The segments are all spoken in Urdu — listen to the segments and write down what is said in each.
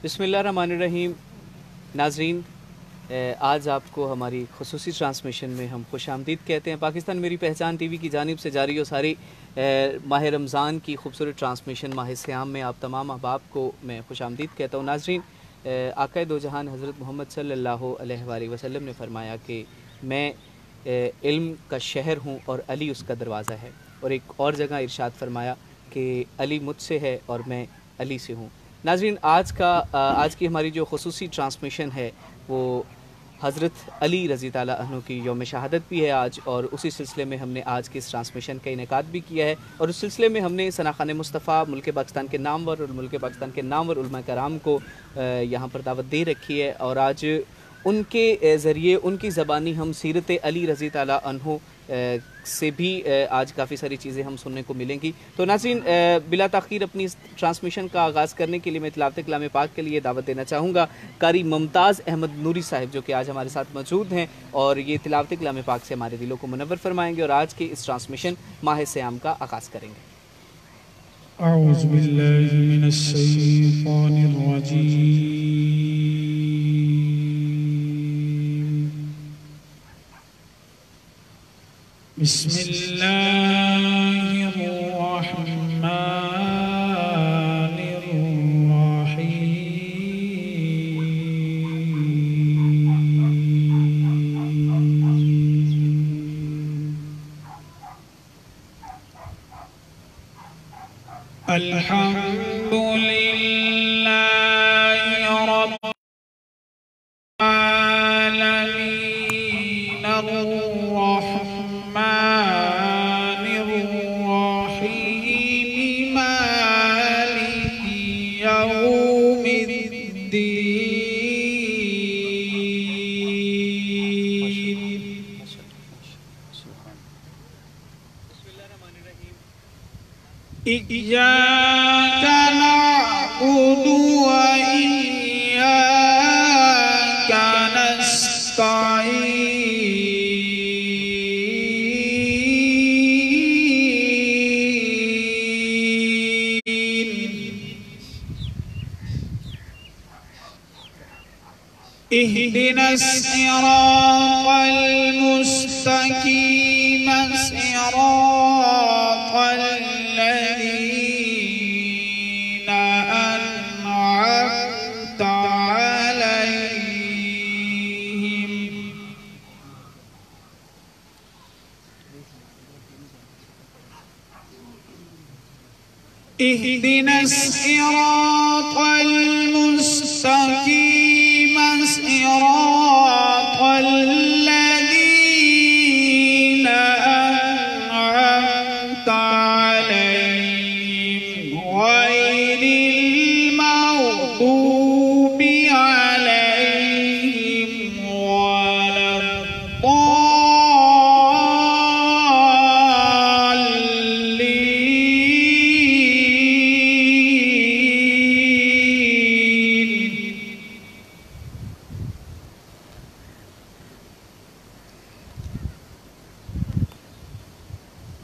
بسم اللہ الرحمن الرحیم. ناظرین، آج آپ کو ہماری خصوصی ٹرانسمیشن میں ہم خوش آمدید کہتے ہیں. پاکستان میری پہچان ٹی وی کی جانب سے جاری و ساری ماہ رمضان کی خوبصورت ٹرانسمیشن ماہ صیام میں آپ تمام احباب کو میں خوش آمدید کہتا ہوں. ناظرین، آقا دو جہان حضرت محمد صلی اللہ علیہ وآلہ وسلم نے فرمایا کہ میں علم کا شہر ہوں اور علی اس کا دروازہ ہے، اور ایک اور جگہ ارشاد فرمایا کہ علی مجھ سے ہے اور میں علی سے ہوں. ناظرین، آج کی ہماری جو خصوصی ٹرانسمیشن ہے وہ حضرت علی رضی تعالیٰ عنہ کی یوم شہادت بھی ہے آج، اور اسی سلسلے میں ہم نے آج کی اس ٹرانسمیشن کا انعقاد بھی کیا ہے، اور اس سلسلے میں ہم نے ثناخان مصطفیٰ ملک پاکستان کے نامور اور ملک پاکستان کے نامور علماء کرام کو یہاں پر دعوت دے رکھی ہے، اور آج ان کے ذریعے ان کی زبانی ہم سیرت علی رضی تعالیٰ عنہ سے بھی آج کافی ساری چیزیں ہم سننے کو ملیں گی. تو ناظرین، بلا تاخیر اپنی اس ٹرانسمیشن کا آغاز کرنے کے لیے میں تلاوت کلام پاک کے لیے دعوت دینا چاہوں گا قاری ممتاز احمد نوری صاحب، جو کہ آج ہمارے ساتھ موجود ہیں، اور یہ تلاوت کلام پاک سے ہمارے دلوں کو منور فرمائیں گے اور آج کی اس ٹرانسمیشن ماہ صیام کا آغاز کریں گے. اعوذ باللہ من الشیطان الرجیم. بسم اللہ الرحمن الرحیم. الحمد للہ رب العالمین الرحمن الرحیم مالک یوم الدین. إياك نعبد وإياك نستعين. اهدنا الصراط المستقيم صراط الذين أنعمت عليهم اهدنا الصراط المستقيم صراط الذين أنعمت عليهم غير المغضوب عليهم ولا الضالين.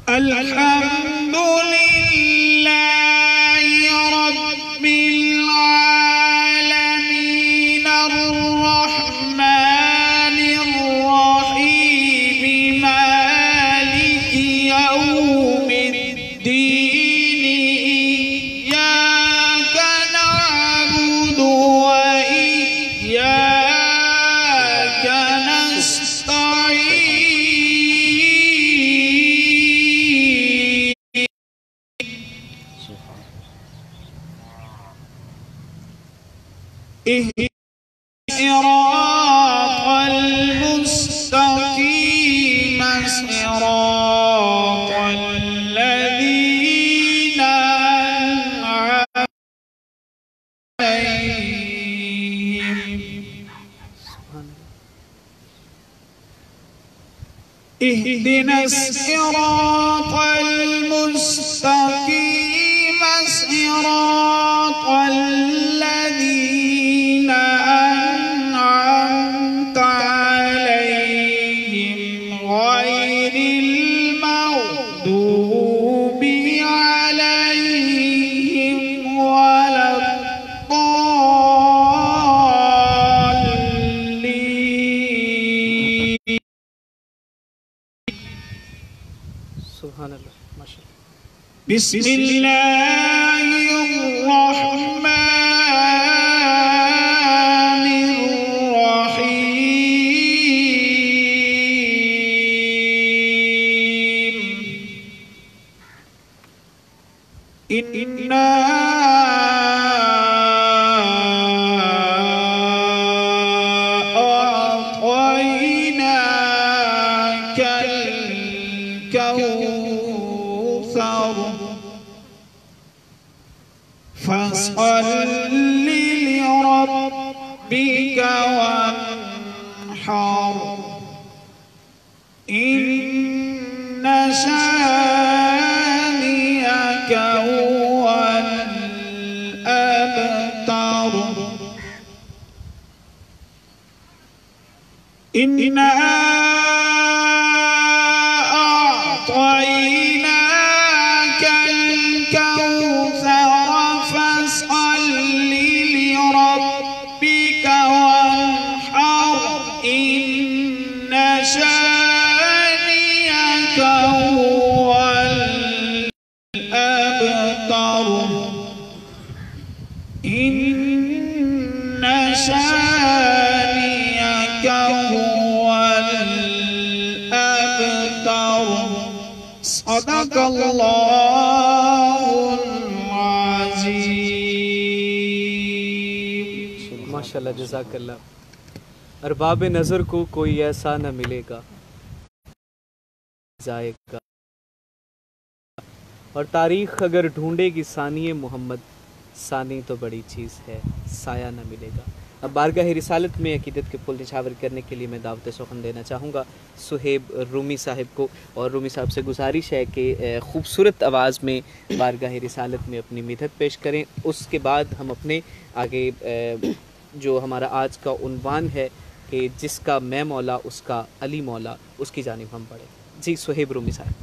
الحمد لله رب العالمين الرحمن الرحيم مالك يوم الدين. إياك نعبد وإياك نستعين. صراط المستقيم صراط الذين أنعمت عليهم. اهدنا الصراط المستقيم صراط الذين أنعمت عليهم غير المغضوب عليهم ولا بسم الله الرحمن الرحيم إنا أعطيناك الكوثر فصل لربك وانحر إن شانئك هو الأبتر إنا أعطيناك الكوثر فصل لربك وانحر إن شانئك هو الأبتر إن شانئك هو الأبتر صدق الله العظيم ماشاءاللہ جزاک اللہ. ارباب نظر کو کوئی ایسا نہ ملے گا ذائقہ، اور تاریخ اگر ڈھونڈے گی ثانی محمد، ثانی تو بڑی چیز ہے سایہ نہ ملے گا. اب بارگاہ رسالت میں عقیدت کے پھول نچھاور کرنے کے لیے میں دعوت سخن دینا چاہوں گا صہیب رومی صاحب کو، اور رومی صاحب سے گزارش ہے کہ خوبصورت آواز میں بارگاہ رسالت میں اپنی مدحت پیش کریں. اس کے بعد ہم اپنے آگے جو ہمارا آج کا عنوان ہے کہ جس کا میں مولا اس کا علی مولا، اس کی جانب ہم پڑھیں. جی صہیب رومی صاحب.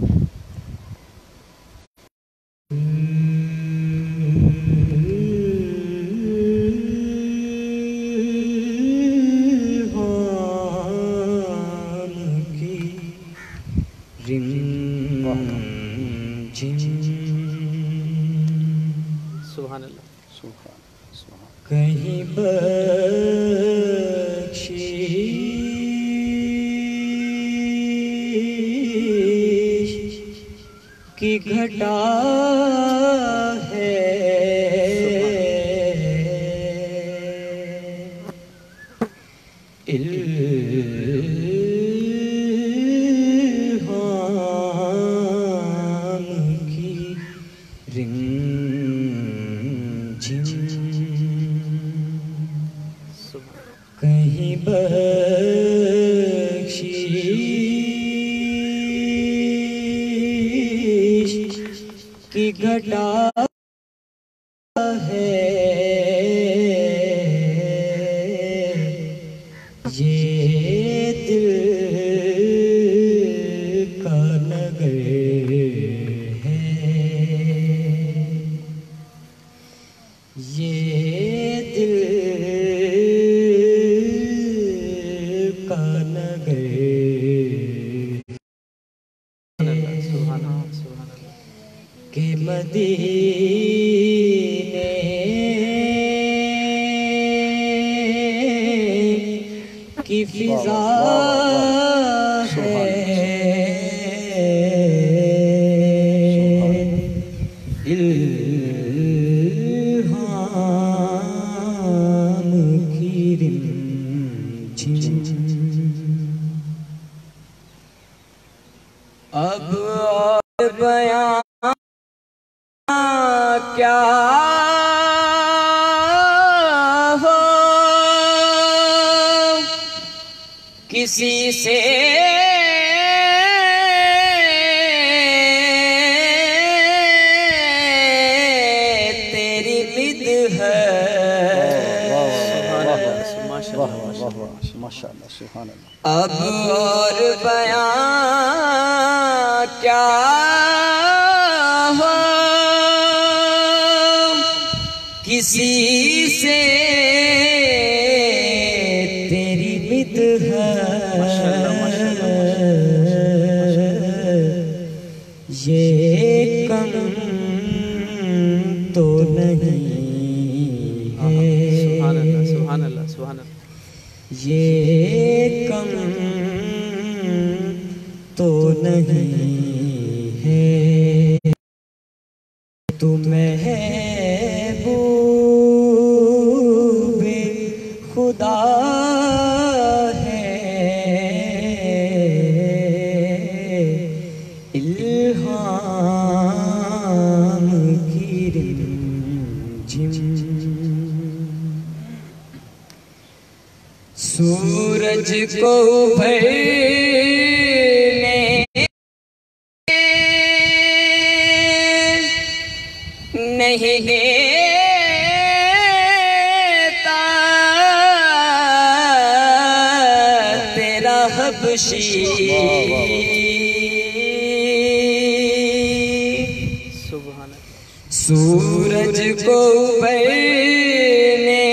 سبحان اللہ. کہیں بخشش کی گھٹا ہے الہام کی کہیں بخشش کی گھٹا ہے یہ دل کا نگر ہے، یہ دل کا نگر کہ مدینے کی فضا ہے، الہام کی رمجھم. اب اور بیان کیا ہو کسی سے تیری ماشاءاللہ سبحان اللہ. اب اور بیان کیا ہو کسی سے تیری مدحت، یہ کم نہیں ہے، سبحان اللہ سبحان اللہ سبحان اللہ. یہ کم تو نہیں ہے، تو محبوب خدا ہے، الہام کی رمجم. سورج کو ابھرنے نہیں دیتا تیرا حبشی، سبحان اللہ. سورج کو ابھرنے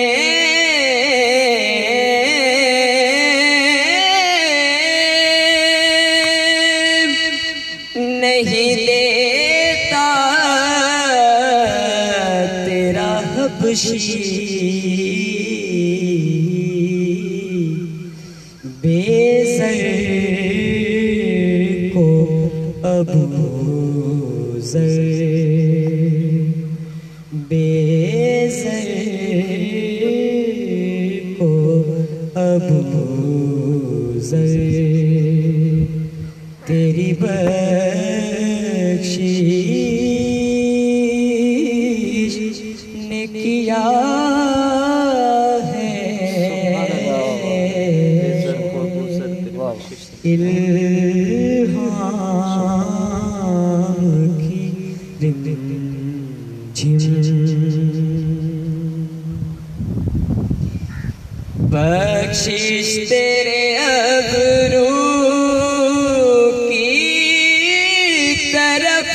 نہیں دیتا تیرا حبشی، بے زر کو ابو زر، بے زر کو ابو زر، تیری بخشش نے کیا ہے، الہام کی رمجم. بخشش تیرے ابرو کی طرف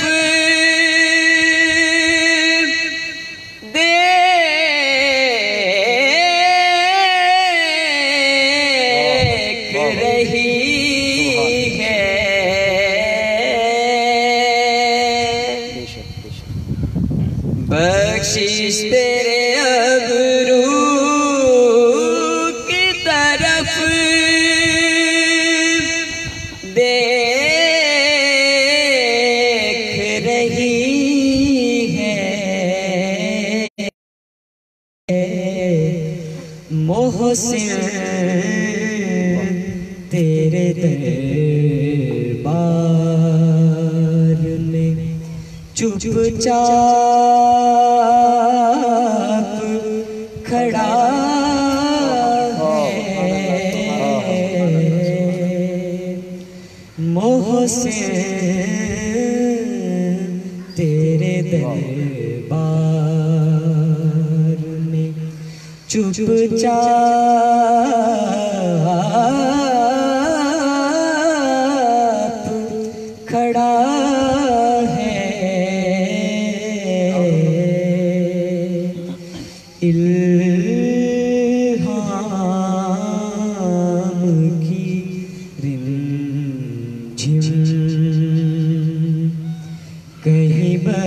دیکھ رہی ہے، بخشش تیرے ابرو کی طرف دیکھ رہی ہے، محسن تیرے دربار میں چپ چاپ کھڑا ہے، محسن تیرے دربار میں چپ چاپ کھڑا ہے، الہام کی رمجم. کہیں بخشش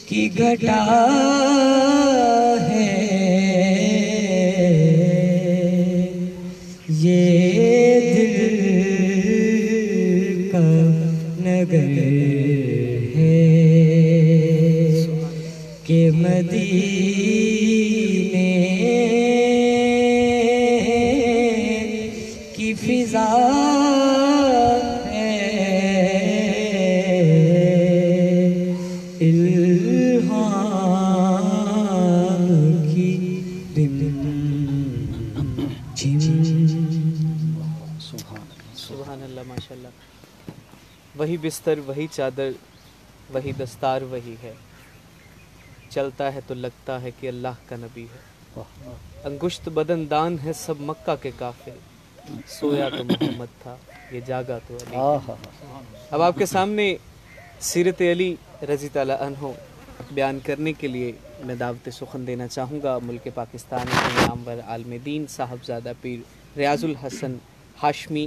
کی گھٹا ہے، یہ دل کا نگر ہے کہ مدینے کی فضا ہے، الہام کی رمجم. سبحان اللہ ماشاء اللہ. وہی بستر وہی چادر وہی دستار وہی ہے، چلتا ہے تو لگتا ہے کہ اللہ کا نبی ہے، انگشت بدن دان ہے سب مکہ کے کافر، سویا تو محمد تھا یہ جاگا تو علی. اب آپ کے سامنے سیرت علی رضی تعالیٰ عنہ بیان کرنے کے لیے میں دعوت سخن دینا چاہوں گا ملک پاکستان کے نامور عالم دین صاحبزادہ پیر ریاض الحسن ہاشمی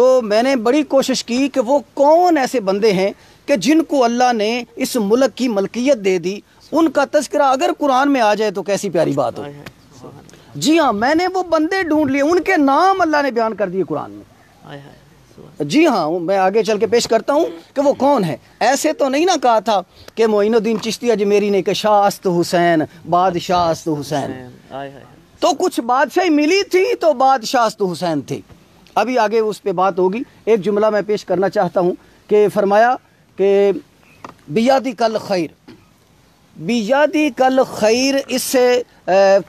تو میں نے بڑی کوشش کی کہ وہ کون ایسے بندے ہیں کہ جن کو اللہ نے اس ملک کی ملکیت دے دی، ان کا تذکرہ اگر قرآن میں آ جائے تو کیسی پیاری بات ہو۔ جی ہاں، میں نے وہ بندے ڈھونڈ لیے، ان کے نام اللہ نے بیان کر دیے قرآن میں۔ جی ہاں، میں آگے چل کے پیش کرتا ہوں کہ وہ کون ہے۔ ایسے تو نہیں نہ کہا تھا کہ معین الدین چشتی اجمیری نے کہ شاہ است حسین بادشاہ است حسین، تو کچھ بادشاہی ملی تھی تو بادشاہ است حسین تھی۔ ابھی آگے اس پہ بات ہوگی۔ ایک جملہ میں پیش کرنا چاہتا ہوں کہ فرمایا کہ بیادی کل خیر، بیادی کل خیر، اس سے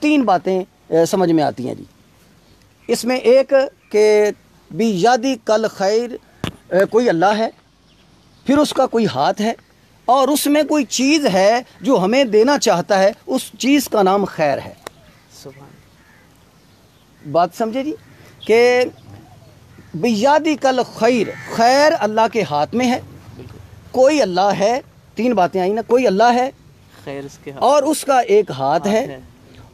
3 باتیں سمجھ میں آتی ہیں جی۔ اس میں ایک کہ بیادی کل خیر، کوئی اللہ ہے، پھر اس کا کوئی ہاتھ ہے، اور اس میں کوئی چیز ہے جو ہمیں دینا چاہتا ہے، اس چیز کا نام خیر ہے۔ بات سمجھے جی کہ بیادی کل خیر، خیر اللہ کے ہاتھ میں ہے، کوئی اللہ ہے، 3 باتیں آئی نا، کوئی اللہ ہے، خیر اس کے ہاتھ، اور اس کا ایک ہاتھ ہے،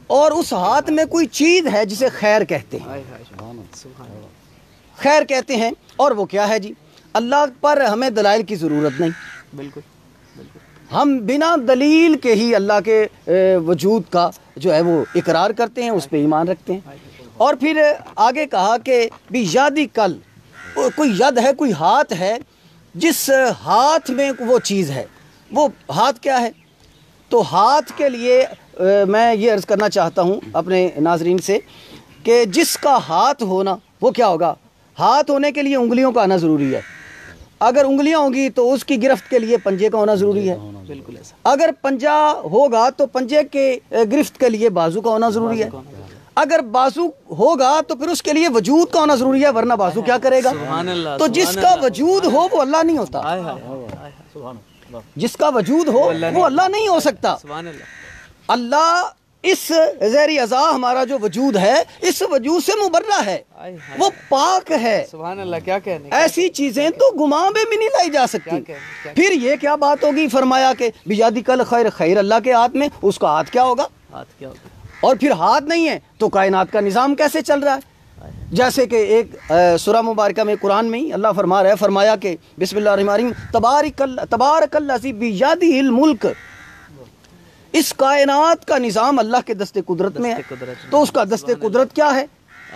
اور اس ہاتھ میں کوئی چیز ہے جسے خیر کہتے ہیں، خیر کہتے ہیں۔ اور وہ کیا ہے جی؟ اللہ پر ہمیں دلائل کی ضرورت نہیں، بالکل، ہم بنا دلیل کے ہی اللہ کے وجود کا جو ہے وہ اقرار کرتے ہیں، اس پہ ایمان رکھتے ہیں۔ اور پھر آگے کہا کہ بھی یادی کل، کوئی ید ہے، کوئی ہاتھ ہے، جس ہاتھ میں وہ چیز ہے، وہ ہاتھ کیا ہے؟ تو ہاتھ کے لیے میں یہ عرض کرنا چاہتا ہوں اپنے ناظرین سے کہ جس کا ہاتھ ہونا وہ کیا ہوگا؟ ہاتھ ہونے کے لیے انگلیوں کا آنا ضروری ہے، اگر انگلیاں ہوں گی تو اس کی گرفت کے لیے پنجے کا ہونا ضروری ہے، بالکل ایسا، اگر پنجہ ہوگا تو پنجے کے گرفت کے لیے بازو کا ہونا ضروری ہے، اگر بازو ہوگا تو پھر اس کے لیے وجود کا ہونا ضروری ہے، ورنہ بازو کیا کرے گا؟ تو جس کا وجود ہو وہ اللہ نہیں ہوتا، جس کا وجود ہو وہ اللہ نہیں ہو سکتا۔ اللہ اس زیر اعضاء ہمارا جو وجود ہے، اس وجود سے مبرہ ہے، وہ پاک ہے۔ سبحان اللہ، کیا کہنے، ایسی چیزیں تو گمان میں بھی نہیں لائی جا سکتی۔ پھر یہ کیا بات ہوگی؟ فرمایا کہ بیادی کل خیر، خیر اللہ کے ہاتھ میں، اس کا ہاتھ کیا ہوگا؟ ہاتھ کیا ہوگا؟ اور پھر ہاتھ نہیں ہے تو کائنات کا نظام کیسے چل رہا ہے؟ جیسے کہ ایک سورہ مبارکہ میں قرآن میں ہی اللہ فرما رہا ہے، فرمایا کہ بسم اللہ الرحمن الرحیم تبارک الذی بیدہ الملک، اس کائنات کا نظام اللہ کے دست قدرت میں ہے، تو اس کا دست قدرت کیا ہے؟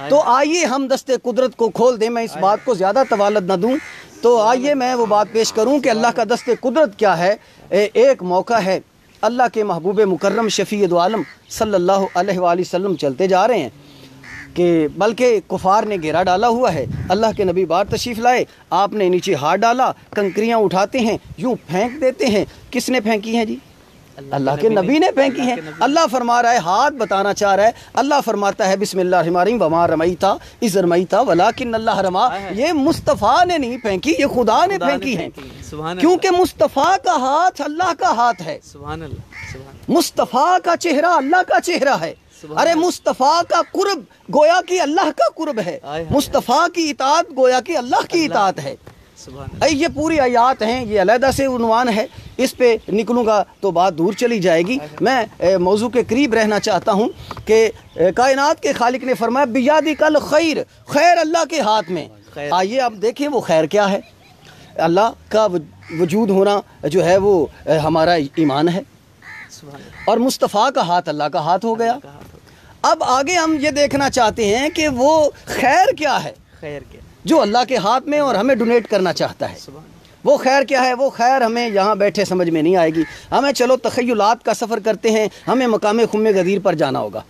تو آئیے ہم دست قدرت کو کھول دیں، میں اس بات کو زیادہ طوالت نہ دوں، تو آئیے میں وہ بات پیش کروں کہ اللہ کا دست قدرت کیا ہے۔ ایک موقع ہے، اللہ کے محبوب مکرم شفیع دو عالم صلی اللہ علیہ وآلہ وسلم چلتے جا رہے ہیں کہ بلکہ کفار نے گھیرا ڈالا ہوا ہے، اللہ کے نبی بار تشریف لائے، آپ نے نیچے ہاتھ ڈالا، کنکریاں اٹھاتے ہیں، یوں پھینک دیتے ہیں۔ کس نے پھینکی ہیں جی؟ اللہ کے نبی نے پھینکی ہیں۔ اللہ فرما رہا ہے، ہاتھ بتانا چاہ رہا ہے، اللہ فرماتا ہے بسم اللہ الرحمن الرحیم وما رمیتا اذ رمیتا ولکن اللہ رما، یہ مصطفیٰ نے نہیں پھینکی، یہ خدا نے پھینکی ہیں، کیونکہ مصطفیٰ کا ہاتھ اللہ کا ہاتھ ہے، سبحان اللہ، مصطفیٰ کا چہرہ اللہ کا چہرہ ہے، ارے مصطفیٰ کا قرب گویا کہ اللہ کا قرب ہے، مصطفیٰ کی اطاعت گویا کہ اللہ کی اطاعت ہے۔ یہ پوری آیات ہیں، یہ علیحدہ سے عنوان ہے، اس پہ نکلوں گا تو بات دور چلی جائے گی۔ میں موضوع کے قریب رہنا چاہتا ہوں کہ کائنات کے خالق نے فرمایا بیادی کل خیر، خیر اللہ کے ہاتھ میں۔ آئیے اب دیکھیں وہ خیر کیا ہے۔ اللہ کا وجود ہونا جو ہے وہ ہمارا ایمان ہے، اور مصطفیٰ کا ہاتھ اللہ کا ہاتھ ہو گیا۔ اب آگے ہم یہ دیکھنا چاہتے ہیں کہ وہ خیر کیا ہے، خیر کیا جو اللہ کے ہاتھ میں اور ہمیں ڈونیٹ کرنا چاہتا ہے۔ وہ خیر کیا ہے؟ وہ خیر ہمیں یہاں بیٹھے سمجھ میں نہیں آئے گی، ہمیں چلو تخیلات کا سفر کرتے ہیں، ہمیں مقام خم غدیر پر جانا ہوگا،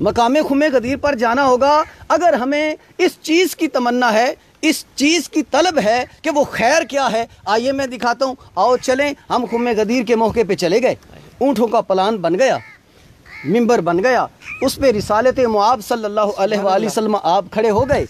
مقام خم غدیر پر جانا ہوگا۔ اگر ہمیں اس چیز کی تمنا ہے، اس چیز کی طلب ہے کہ وہ خیر کیا ہے، آئیے میں دکھاتا ہوں، آؤ چلیں۔ ہم خم غدیر کے موقع پہ چلے گئے، اونٹوں کا پلان بن گیا، ممبر بن گیا، اس پہ رسالت معاب صلی اللہ علیہ وآلہ وسلم آپ کھڑے ہو گئے،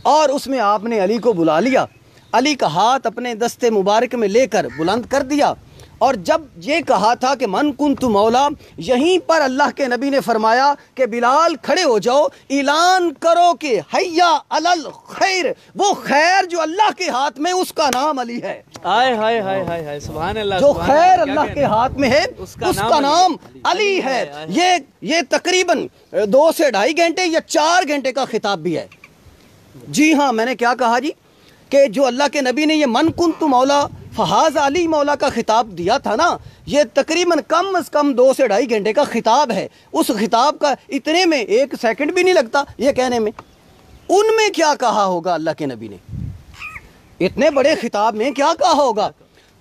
اور اس میں آپ نے علی کو بلا لیا، علی کا ہاتھ اپنے دست مبارک میں لے کر بلند کر دیا، اور جب یہ کہا تھا کہ من کنت مولا، یہیں پر اللہ کے نبی نے فرمایا کہ بلال کھڑے ہو جاؤ، اعلان کرو کہ حیا علی الخیر، وہ خیر جو اللہ کے ہاتھ میں، اس کا نام علی ہے۔ سبحان اللہ، جو خیر اللہ کے ہاتھ میں ہے اس کا نام علی ہے۔ یہ تقریباً 2 سے 2.5 گھنٹے یا 4 گھنٹے کا خطاب بھی ہے، جی ہاں، میں نے کیا کہا جی کہ جو اللہ کے نبی نے یہ من کنت مولا فہذا علی مولا کا خطاب دیا تھا نا، یہ تقریباً کم از کم 2 سے 2.5 گھنٹے کا خطاب ہے. اس خطاب کا اتنے میں 1 سیکنڈ بھی نہیں لگتا یہ کہنے میں. ان میں کیا کہا ہوگا اللہ کے نبی نے؟ اتنے بڑے خطاب میں کیا کہا ہوگا؟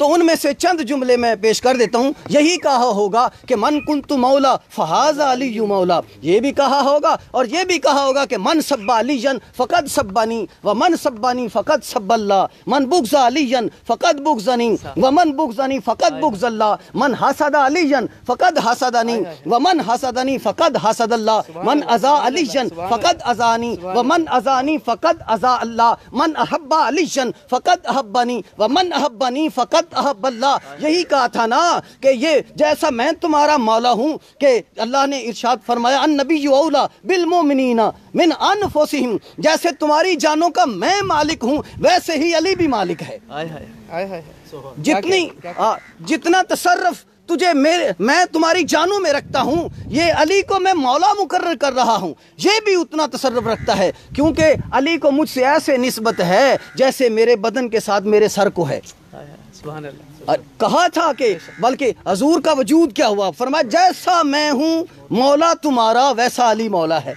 تو ان میں سے چند جملے میں پیش کر دیتا ہوں. یہی کہا ہوگا کہ من کنت مولا فہذا علی مولا، یہ بھی کہا ہوگا، اور یہ بھی کہا ہوگا کہ من سب علی فقد سبانی و من سبانی فقد سب اللہ، من بغض علی فقد بغضنی و من بغضنی فقد بغض اللہ، من حسد علی فقد حسدنی و من حسدنی فقد حسد اللہ، من اذا علی فقد اذانی و من اذانی فقد اذا اللہ، من احب علی فقد احبنی و من احبنی فقد احب اللہ. یہی کہا تھا نا کہ یہ جیسا میں تمہارا مولا ہوں کہ اللہ نے ارشاد فرمایا النبی اولا بالمؤمنین من انفسہم، جیسے تمہاری جانوں کا میں مالک ہوں ویسے ہی علی بھی مالک ہے. جتنا تصرف تجھے میں تمہاری جانوں میں رکھتا ہوں، یہ علی کو میں مولا مقرر کر رہا ہوں، یہ بھی اتنا تصرف رکھتا ہے، کیونکہ علی کو مجھ سے ایسے نسبت ہے جیسے میرے بدن کے ساتھ میرے سر کو ہے. کہا تھا کہ بلکہ حضور کا وجود کیا ہوا، فرمایا جیسا میں ہوں مولا تمہارا ویسا علی مولا ہے.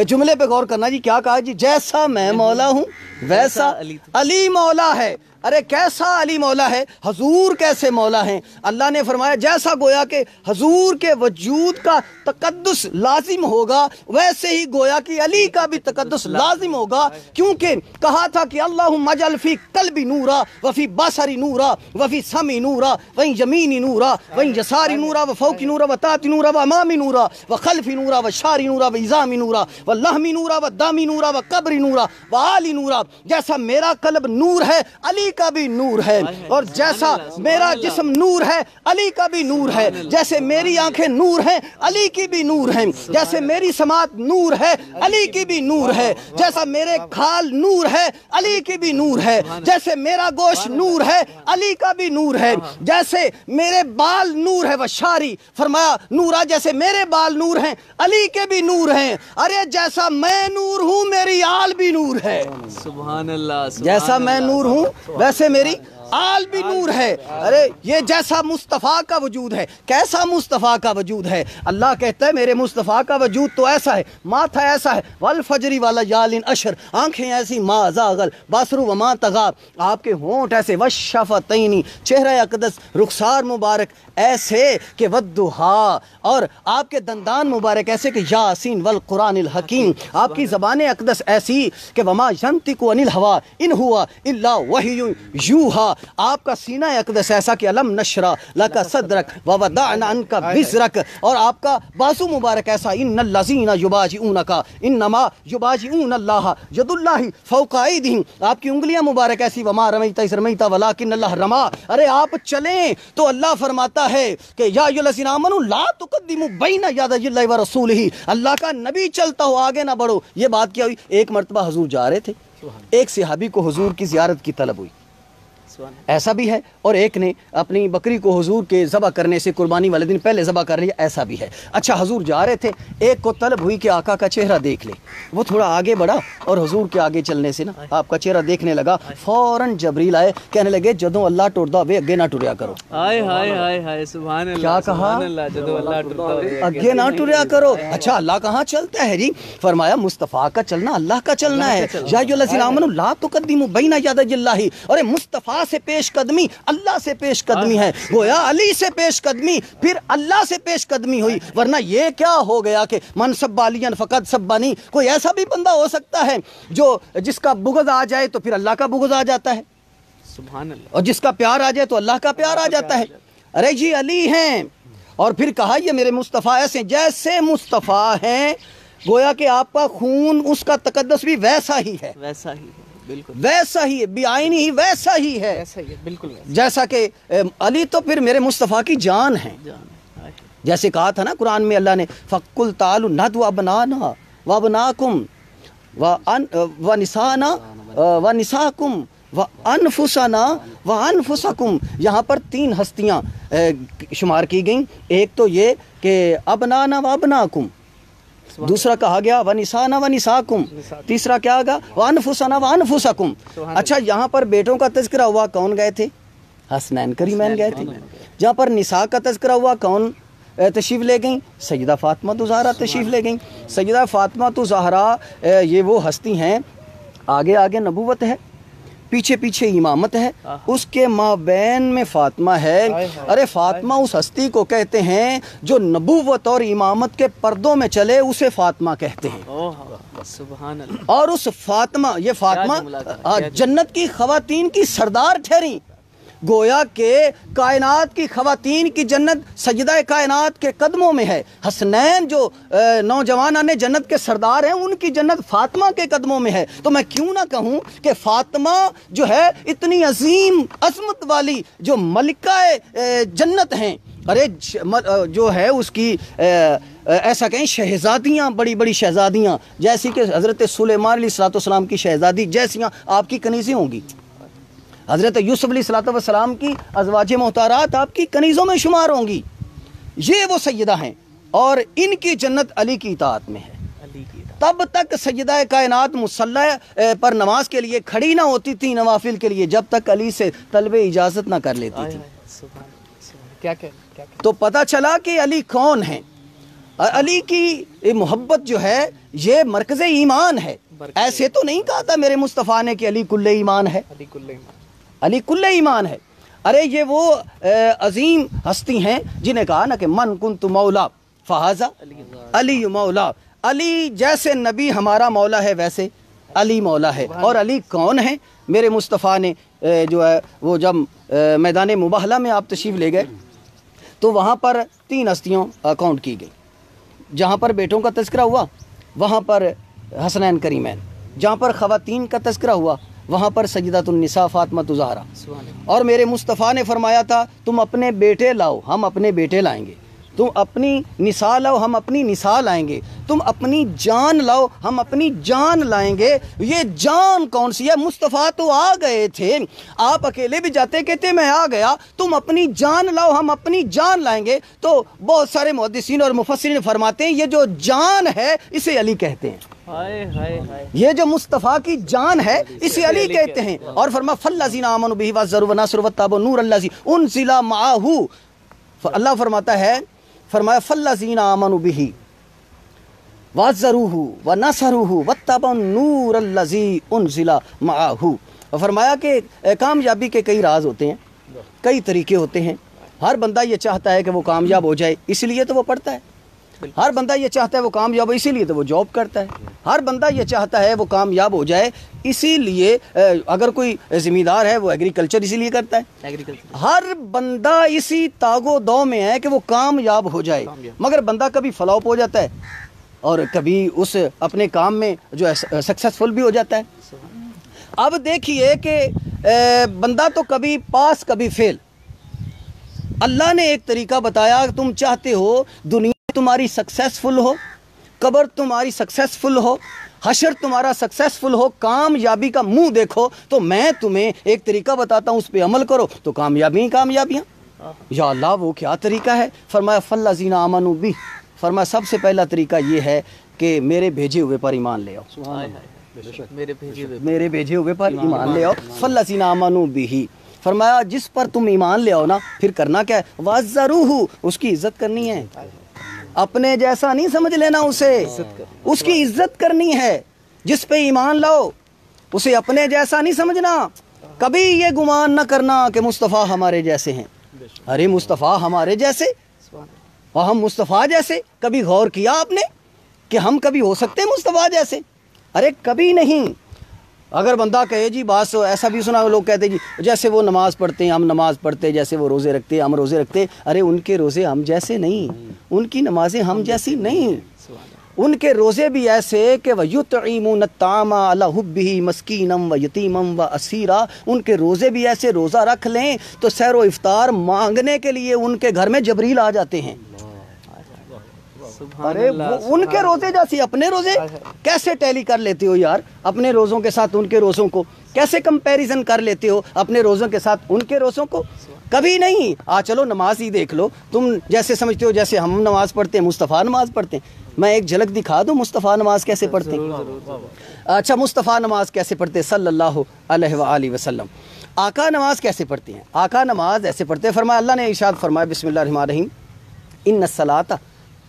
جملے پہ غور کرنا جی، کیا کہا جی؟ جیسا میں مولا ہوں ویسا علی مولا ہے. ارے کیسا علی مولا ہے؟ حضور کیسے مولا ہیں؟ اللہ نے فرمایا جیسا گویا کہ حضور کے وجود کا تقدس لازم ہوگا ویسے ہی گویا کہ علی کا بھی تقدس لازم ہوگا، کیونکہ کہا تھا کہ اللہم اجعل فی قلبی نورا وفی بصری نورا وفی سمعی نورا وفی یمینی نورا وفی یساری نورا وفوقی نورا وتحتی نورا وامامی نورا وخلفی نورا وشاری نورا وعظامی نورا واللحمی نورا ودامی نورا وقبری نورا وآلی نورا. جیسا میرا قلب نور ہے علی کا بھی نور ہے، اور جیسا میرا جسم نور ہے علی کا بھی نور ہے، جیسے میری آنکھیں نور ہیں علی کی بھی نور ہیں، جیسے میری سماعت نور ہے علی کی بھی نور ہے، جیسا میرے کھال نور ہے علی کی بھی نور ہے، جیسے میرا گوشت نور ہے علی کا بھی نور ہے، جیسے میرے بال نور ہے وشاری فرمایا نورا، جیسے میرے بال نور ہیں علی کے بھی نور ہیں. ارے جیسا میں نور ہوں میری آل بھی نور ہے. سبحان اللہ. جیسا میں نور ہوں ویسے میری آل بھی نور ہے. ارے یہ جیسا مصطفیٰ کا وجود ہے، کیسا مصطفیٰ کا وجود ہے؟ اللہ کہتا ہے میرے مصطفیٰ کا وجود تو ایسا ہے، ماتھا ایسا ہے، والفجر والیال عشر، آنکھیں ایسی ما زاغل بصر وما طغی، آپ کے ہونٹ ایسے، والشفتین، چہرہ اقدس رخسار مبارک ایسے کہ والضحیٰ، اور آپ کے دندان مبارک ایسے کہ یاسین والقرآن الحکیم، آپ کی زبان اقدس ایسی کہ وما ینطق عن الہویٰ ان ہوا الا وحی یوحیٰ، آپ کا سینہ اقدس ایسا کہ علم نشرح لک صدرک ووضعنا عنک وزرک، اور آپ کا بازو مبارک ایسا ان الذین یبایعونک انما یبایعون اللہ ید اللہ فوق ایدیہم، آپ کی انگلیاں مبارک ایسی وما رمیت اذ رمیت ولکن اللہ رما. ارے آپ چلیں تو اللہ فرماتا ہے کہ یا ایھا الذین آمنوا لا تقدموا بین یدی اللہ ورسولہ، اللہ کا نبی چلتا ہو آگے نہ بڑھو. یہ بات کیا ہوئی؟ ایک مرتبہ حضور جا رہے تھے، ایک صحابی کو حضور کی زیارت کی طلب ہوئی، ایسا بھی ہے، اور ایک نے اپنی بکری کو حضور کے ذبح کرنے سے قربانی والے دن پہلے ذبح کر لیا، ایسا بھی ہے. اچھا حضور جا رہے تھے، ایک کو طلب ہوئی کہ آقا کا چہرہ دیکھ لے، وہ تھوڑا آگے بڑھا اور حضور کے آگے چلنے سے نا آپ کا چہرہ دیکھنے لگا، فوراً جبریل آئے، کہنے لگے جدوں اللہ ٹردا ہوئے اگے نہ ٹریا کرو. ہائے ہائے ہائے ہائے سبحان اللہ. کیا کہا؟ جدوں اللہ ٹردا ہوئے اگے نہ ٹریا کرو. اچھا اللہ کہاں چلتا ہے جی؟ فرمایا مصطفیٰ کا چلنا اللہ کا چلنا ہے. یا ایھا الذین آمنوا لا تقدموا بین یدی اللہ، اور مصطفیٰ سے پیش قدمی اللہ سے پیش قدمی ہے، گویا علی سے پیش قدمی پھر اللہ سے پیش قدمی ہوئی. ورنہ یہ کیا ہو گیا کہ من سب علیاً فقد سبانی؟ کوئی ایسا بھی بندہ ہو سکتا ہے جو جس کا بغض آ جائے تو پھر اللہ کا بغض آ جاتا ہے، سبحان اللہ، اور جس کا پیار آ جائے تو اللہ کا پیار آ جاتا ہے. ارے جی علی ہیں، اور پھر کہا یہ میرے مصطفیٰ ایسے جیسے مصطفیٰ ہیں، گویا کہ آپ کا خون اس کا تقدس بھی ویسا ہی ہے، ویسا ہی ہے، بالکل ویسا ہی بعینی ہی ویسا ہی ہے، ایسا ہی ہے، بالکل جیسا کہ علی تو پھر میرے مصطفیٰ کی جان ہے. جیسے کہا تھا نا قرآن میں اللہ نے فَقُلْ تَعَالُوا نَدْعُوا أَبْنَاءَنَا وَأَبْنَاءَكُمْ وَنِسَاءَنَا وَنِسَاءَكُمْ وَأَنفُسَنَا وَأَنفُسَكُمْ. یہاں پر 3 ہستیاں شمار کی گئیں. ایک تو یہ کہ ابنانا وابناکم، دوسرا کہا گیا وَنِسَانَ وَنِسَاكُمْ، تیسرا کیا آگا وَأَنفُسَنَا وَأَنفُسَكُمْ۔ اچھا یہاں پر بیٹوں کا تذکرہ ہوا، کون گئے تھے؟ حسنین کریمین گئے تھے۔ جہاں پر نساء کا تذکرہ ہوا، کون تشریف لے گئیں؟ سیدہ فاطمہ زہرا تشریف لے گئیں۔ سیدہ فاطمہ زہرا یہ وہ ہستی ہیں، آگے آگے نبوت ہے، پیچھے پیچھے امامت ہے، اس کے مابین میں فاطمہ ہے۔ ارے فاطمہ اس ہستی کو کہتے ہیں جو نبوت اور امامت کے پردوں میں چلے، اسے فاطمہ کہتے ہیں۔ سبحان اللہ۔ اور اس فاطمہ، یہ فاطمہ جنت کی خواتین کی سردار ٹھہری، گویا کہ کائنات کی خواتین کی جنت سیدہ کائنات کے قدموں میں ہے۔ حسنین جو نوجوانان جنت کے سردار ہیں، ان کی جنت فاطمہ کے قدموں میں ہے۔ تو میں کیوں نہ کہوں کہ فاطمہ جو ہے اتنی عظیم عظمت والی جو ملکہ جنت ہیں، ارے جو ہے اس کی ایسا کہیں شہزادیاں، بڑی بڑی شہزادیاں، جیسی کہ حضرت سلیمان علیہ السلام کی شہزادی جیسیاں آپ کی کنیزیں ہوں گی، حضرت یوسف علیہ السلام کی ازواج محترمات آپ کی کنیزوں میں شمار ہوں گی۔ یہ وہ سیدہ ہیں اور ان کی جنت علی کی اطاعت میں ہے۔ تب تک سیدہ کائنات مصلی پر نماز کے لیے کھڑی نہ ہوتی تھی نوافل کے لیے، جب تک علی سے طلب اجازت نہ کر لیتی تھی۔ تو پتہ چلا کہ علی کون ہیں۔ علی کی محبت جو ہے یہ مرکز ایمان ہے۔ ایسے تو نہیں کہا تھا میرے مصطفیٰ نے کہ علی کل ایمان ہے، علی کل ایمان ہے۔ ارے یہ وہ عظیم ہستی ہیں جنہیں کہا نا کہ من کنت مولا فہذا علی مولا۔ علی جیسے نبی ہمارا مولا ہے، ویسے علی مولا ہے۔ اور علی کون ہے؟ میرے مصطفیٰ نے جو ہے وہ جب میدان مباہلہ میں آپ تشریف لے گئے تو وہاں پر 3 ہستیوں کاؤنٹ کی گئی۔ جہاں پر بیٹوں کا تذکرہ ہوا وہاں پر حسنین کریمین، جہاں پر خواتین کا تذکرہ ہوا وہاں پر سیدۃ النساء فاطمہ زہرا۔ اور میرے مصطفیٰ نے فرمایا تھا تم اپنے بیٹے لاؤ، ہم اپنے بیٹے لائیں گے، تم اپنی نساء لاؤ، ہم اپنی نساء لائیں گے، تم اپنی جان لاؤ، ہم اپنی جان لائیں گے۔ یہ جان کون سی ہے؟ مصطفیٰ تو آ گئے تھے، آپ اکیلے بھی جاتے کہتے میں آ گیا، تم اپنی جان لاؤ، ہم اپنی جان لائیں گے۔ تو بہت سارے محدثین اور مفسرین فرماتے ہیں یہ جو جان ہے اسے علی کہتے ہیں۔ یہ جو مصطفیٰ کی جان ہے اسے علی کہتے ہیں۔ اور فرمایا فالذین آمنوا بہ وعزروہ ونصروا واتبعوا النور الذی انزل معہ۔ اللہ فرماتا ہے، فرمایا فالذین آمنوا بہ وعزروہ ونصروہ واتبعوا النور الذی انزل معہ۔ اور فرمایا کہ کامیابی کے کئی راز ہوتے ہیں، کئی طریقے ہوتے ہیں۔ ہر بندہ یہ چاہتا ہے کہ وہ کامیاب ہو جائے، اس لیے تو وہ پڑھتا ہے۔ ہر بندہ یہ چاہتا ہے وہ کامیاب ہو، اسی لیے تو وہ جاب کرتا ہے۔ ہر بندہ یہ چاہتا ہے وہ کامیاب ہو جائے، اسی لیے اگر کوئی ذمہ دار ہے وہ ایگریکلچر اسی لیے کرتا ہے۔ ہر بندہ اسی تاگ و دو میں ہے کہ وہ کامیاب ہو جائے، مگر بندہ کبھی فلاپ ہو جاتا ہے اور کبھی اس اپنے کام میں جو ہے سکسیسفل بھی ہو جاتا ہے۔ اب دیکھیے کہ بندہ تو کبھی پاس کبھی فیل۔ اللہ نے ایک طریقہ بتایا، تم چاہتے ہو دنیا تمہاری سکسیسفل ہو، قبر تمہاری سکسیسفل ہو، حشر تمہارا سکسیسفل ہو، کامیابی کا منہ دیکھو، تو میں تمہیں ایک طریقہ بتاتا ہوں، اس پہ عمل کرو تو کامیابی کامیابیاں۔ یا اللہ وہ کیا طریقہ ہے؟ فرمایا فالذین آمنوا بہ، فرمایا سب سے پہلا طریقہ یہ ہے کہ میرے بھیجے ہوئے پر ایمان لے آؤ، میرے بھیجے ہوئے پر ایمان لے آؤ۔ فالذین آمنوا بہ، فرمایا جس پر تم ایمان لے آؤ نا، پھر کرنا کیا ہے؟ وعزروہ، اس کی عزت کرنی ہے۔ اپنے جیسا نہیں سمجھ لینا اسے، اس کی عزت کرنی ہے۔ جس پہ ایمان لاؤ اسے اپنے جیسا نہیں سمجھنا۔ کبھی یہ گمان نہ کرنا کہ مصطفیٰ ہمارے جیسے ہیں۔ ارے مصطفیٰ ہمارے جیسے اور ہم مصطفیٰ جیسے، کبھی غور کیا آپ نے کہ ہم کبھی ہو سکتے ہیں مصطفیٰ جیسے؟ ارے کبھی نہیں۔ اگر بندہ کہے جی بات ایسا بھی سنا، لوگ کہتے جی جیسے وہ نماز پڑھتے ہیں ہم نماز پڑھتے، جیسے وہ روزے رکھتے ہیں ہم روزے رکھتے۔ ارے ان کے روزے ہم جیسے نہیں، ان کی نمازیں ہم جیسی نہیں۔ ان کے روزے بھی ایسے کہ وَيُطْعِمُونَ الطَّعَامَ عَلَىٰ حُبِّهِ مَسْكِينًا وَيَتِيمًا وَأَسِيرًا۔ ان کے روزے بھی ایسے، روزہ رکھ لیں تو سحر و افطار مانگنے کے لیے ان کے گھر میں جبریل آ جاتے ہیں۔ ارے ان کے روزے جیسی اپنے روزے کیسے ٹیلی کر لیتے ہو یار؟ اپنے روزوں کے ساتھ ان کے روزوں کو کیسے کمپیریزن کر لیتے ہو؟ اپنے روزوں کے ساتھ ان کے روزوں کو؟ کبھی نہیں. چلو نماز ہی دیکھ لو, تم جیسے سمجھتے ہو جیسے ہم نماز پڑھتے ہیں, مصطفیٰ نماز پڑھتے ہیں. میں ایک جھلک دکھا دوں مصطفیٰ نماز کیسے پڑھتے ہیں. اچھا, مصطفیٰ نماز کیسے پڑھتے ہیں صلی اللہ علیہ وآلہ وسلم. آقا نماز کیسے پڑھتے ہیں؟ آقا نماز ایسے پڑھتے ہیں, فرمایا اللہ نے ارشاد فرمایا بسم اللہ الرحمن الرحیم ان الصلاۃ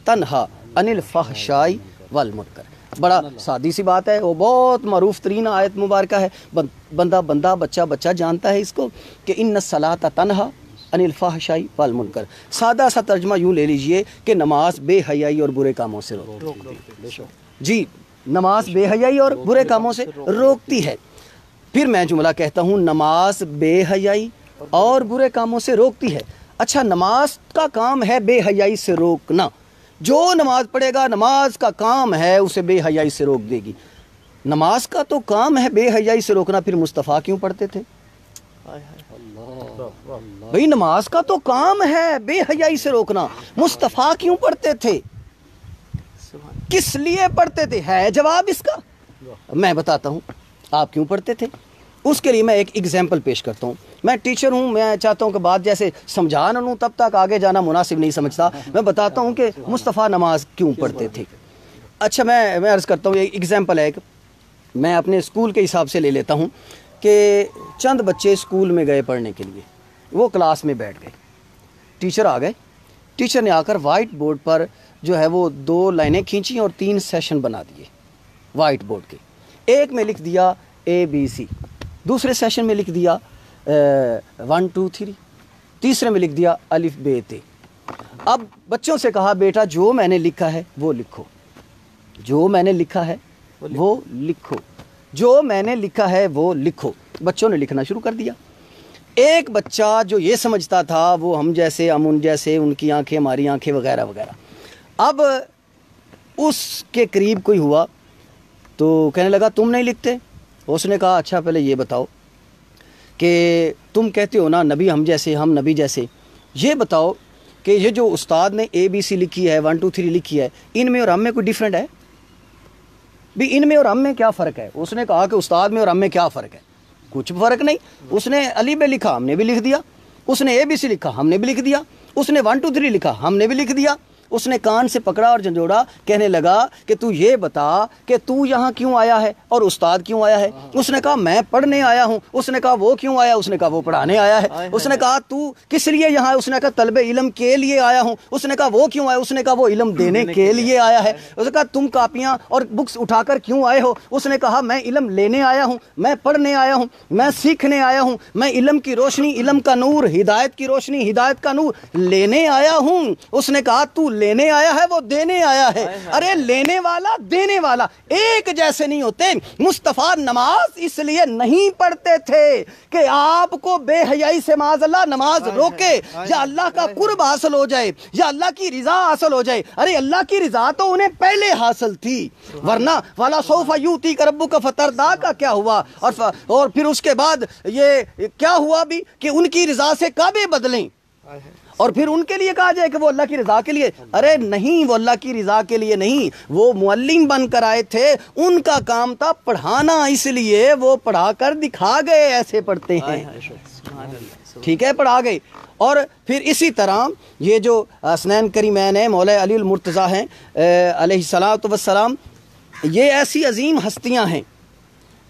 تنہا عن الفحشاء والمنکر. بڑا سادی سی بات ہے, وہ بہت معروف ترین آیت مبارکہ ہے, بندہ بچہ جانتا ہے اس کو کہ ان الصلاۃ تنہا عن الفحشاء والمنکر. سادہ سا ترجمہ یوں لے لیجئے کہ نماز بے حیائی اور برے کاموں سے روکتی ہے. جی, نماز بے حیائی اور برے کاموں سے روکتی ہے. پھر میں جملہ کہتا ہوں, نماز بے حیائی اور برے کاموں سے روکتی ہے. اچھا, نماز کا کام ہے بے حیائی سے روکنا. جو نماز پڑھے گا نماز کا کام ہے اسے بے حیائی سے روک دے گی. نماز کا تو کام ہے بے حیائی سے روکنا, پھر مصطفیٰ کیوں پڑھتے تھے بھئی؟ نماز کا تو کام ہے بے حیائی سے روکنا, مصطفیٰ کیوں پڑھتے تھے؟ کس لیے پڑھتے تھے؟ ہے جواب اس کا؟ میں بتاتا ہوں آپ کیوں پڑھتے تھے. اس کے لیے میں ایک ایگزامپل پیش کرتا ہوں. میں ٹیچر ہوں, میں چاہتا ہوں کہ بات جیسے سمجھا نہ لوں تب تک آگے جانا مناسب نہیں سمجھتا. میں بتاتا ہوں کہ مصطفیٰ نماز کیوں پڑھتے تھے. اچھا, میں عرض کرتا ہوں, ایک ایگزامپل ہے, میں اپنے اسکول کے حساب سے لے لیتا ہوں کہ چند بچے اسکول میں گئے پڑھنے کے لیے. وہ کلاس میں بیٹھ گئے, ٹیچر آ گئے. ٹیچر نے آ کر وائٹ بورڈ پر جو ہے وہ 2 لائنیں کھینچیں اور 3 سیشن بنا دیے وائٹ بورڈ کے. ایک میں لکھ دیا ABC, دوسرے سیشن میں لکھ دیا 1 2 3, تیسرے میں لکھ دیا الف بے تے. اب بچوں سے کہا بیٹا جو میں نے لکھا ہے وہ لکھو, جو میں نے لکھا ہے وہ لکھو, جو میں نے لکھا ہے وہ لکھو. بچوں نے لکھنا شروع کر دیا. ایک بچہ جو یہ سمجھتا تھا وہ ہم جیسے ہم ان جیسے, ان کی آنکھیں ہماری آنکھیں وغیرہ وغیرہ. اب اس کے قریب کوئی ہوا تو کہنے لگا تم نہیں لکھتے. اس نے کہا اچھا پہلے یہ بتاؤ کہ تم کہتے ہو نا نبی ہم جیسے, ہم نبی جیسے, یہ بتاؤ کہ یہ جو استاد نے ABC لکھی ہے 1 2 3 لکھی ہے, ان میں اور ہم میں کوئی ڈیفرنٹ ہے بھی؟ ان میں اور ہم میں کیا فرق ہے؟ اس نے کہا کہ استاد میں اور ہم میں کیا فرق ہے؟ کچھ فرق نہیں. اس نے علی بے لکھا, ہم نے بھی لکھ دیا. اس نے ABC لکھا, ہم نے بھی لکھ دیا. اس نے 1 2 3 لکھا, ہم نے بھی لکھ دیا. اس نے کان سے پکڑا اور جھنجھوڑا, کہنے لگا کہ تو یہ بتا کہ تو یہاں کیوں آیا ہے اور استاد کیوں آیا ہے؟ اس نے کہا میں پڑھنے آیا ہوں. اس نے کہا وہ کیوں آیا؟ اس نے کہا وہ پڑھانے آیا ہے. اس نے کہا تو کس لیے یہاں ہے؟ اس نے کہا طلب علم کے لیے آیا ہوں. اس نے کہا وہ کیوں آیا؟ اس نے کہا وہ علم دینے کے لیے آیا ہے. اس نے کہا تم کاپیاں اور بکس اٹھا کر کیوں آئے ہو؟ اس نے کہا میں علم لینے آیا ہوں, میں پڑھنے آیا ہوں, میں سیکھنے آیا ہوں, میں علم کی روشنی, علم کا نور, ہدایت کی روشنی, ہدایت کا نور لینے آیا ہوں. اس نے کہا تو لینے آیا ہے وہ دینے آیا ہے. ارے لینے والا دینے والا ایک جیسے نہیں ہوتے. مصطفیٰ نماز اس لیے نہیں پڑھتے تھے کہ آپ کو بے حیائی سے معاذ اللہ نماز روکے, یا اللہ کا قرب حاصل ہو جائے, یا اللہ کی رضا حاصل ہو جائے. ارے اللہ کی رضا تو انہیں پہلے حاصل تھی, ورنہ والا سوف یؤتیک ربک فترضی کا کیا ہوا؟ اور پھر اس کے بعد یہ کیا ہوا بھی کہ ان کی رضا سے کعبے بدلیں اور پھر ان کے لیے کہا جائے کہ وہ اللہ کی رضا کے لیے. ارے نہیں, وہ اللہ کی رضا کے لیے نہیں, وہ معلم بن کر آئے تھے. ان کا کام تھا پڑھانا, اس لیے وہ پڑھا کر دکھا گئے. ایسے پڑھتے ہیں, ٹھیک ہے, پڑھا گئے. اور پھر اسی طرح یہ جو حسنین کریمین ہیں, مولا علی المرتضیٰ ہیں علیہ الصلوۃ والسلام, یہ ایسی عظیم ہستیاں ہیں,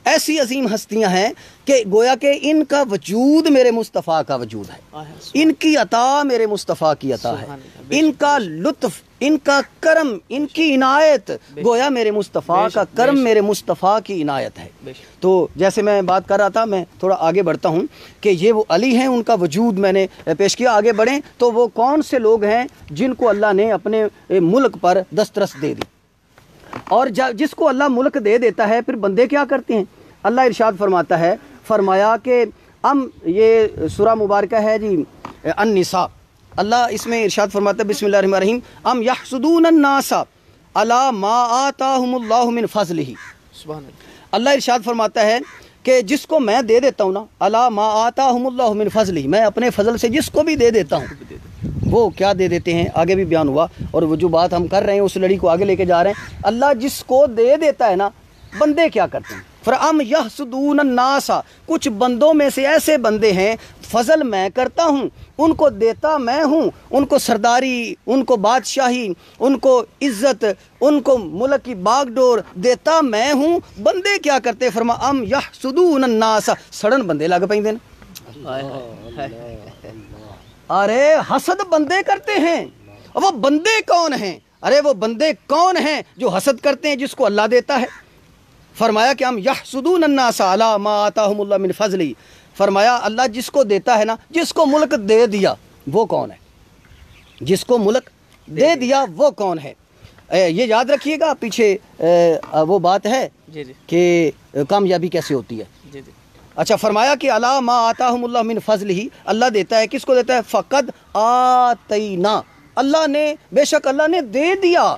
ایسی عظیم ہستیاں ہیں کہ گویا کہ ان کا وجود میرے مصطفیٰ کا وجود ہے, ان کی عطا میرے مصطفیٰ کی عطا ہے, ان کا لطف, ان کا کرم, ان کی عنایت گویا میرے مصطفیٰ کا کرم, میرے مصطفیٰ کی عنایت ہے. تو جیسے میں بات کر رہا تھا, میں تھوڑا آگے بڑھتا ہوں کہ یہ وہ علی ہیں, ان کا وجود میں نے پیش کیا. آگے بڑھیں تو وہ کون سے لوگ ہیں جن کو اللہ نے اپنے ملک پر دسترس دے دی, اور جس کو اللہ ملک دے دیتا ہے پھر بندے کیا کرتے ہیں؟ اللہ ارشاد فرماتا ہے, فرمایا کہ یہ سورہ مبارکہ ہے جی النساء. اللہ اس میں ارشاد فرماتا ہے بسم اللہ الرحمن الرحیم ام یحسدون الناس علی ما آتاہم اللہ من فضلہ. سبحان اللہ. اللہ ارشاد فرماتا ہے کہ جس کو میں دے دیتا ہوں نا, علی ما آتاہم اللہ من فضلہ, میں اپنے فضل سے جس کو بھی دے دیتا ہوں. وہ کیا دے دیتے ہیں آگے بھی بیان ہوا, اور وہ جو بات ہم کر رہے ہیں اس لڑی کو آگے لے کے جا رہے ہیں. اللہ جس کو دے دیتا ہے نا, بندے کیا کرتے ہیں؟ فرام یحسدون الناس، کچھ بندوں میں سے ایسے بندے ہیں فضل میں کرتا ہوں، ان کو دیتا میں ہوں، ان کو سرداری، ان کو بادشاہی، ان کو عزت، ان کو ملک کی باغ ڈور دیتا میں ہوں، بندے کیا کرتے؟ فرما ام یحسدون الناس، سڑن بندے لگ پہ ارے حسد بندے کرتے ہیں، وہ بندے کون ہیں؟ ارے وہ بندے کون ہیں جو حسد کرتے ہیں جس کو اللہ دیتا ہے؟ فرمایا کہ ہم یحسدون الناس علی ما آتاہم اللہ من فضلی، فرمایا اللہ جس کو دیتا ہے نا، جس کو ملک دے دیا وہ کون ہے؟ جس کو ملک دے دیا وہ کون ہے؟ یہ یاد رکھیے گا، پیچھے وہ بات ہے کہ کامیابی کیسے ہوتی ہے۔ اچھا فرمایا کہ علی ما آتاہم اللہ من فضلہ، اللہ دیتا ہے، کس کو دیتا ہے؟ فقد آتینا، اللہ نے، بے شک اللہ نے دے دیا۔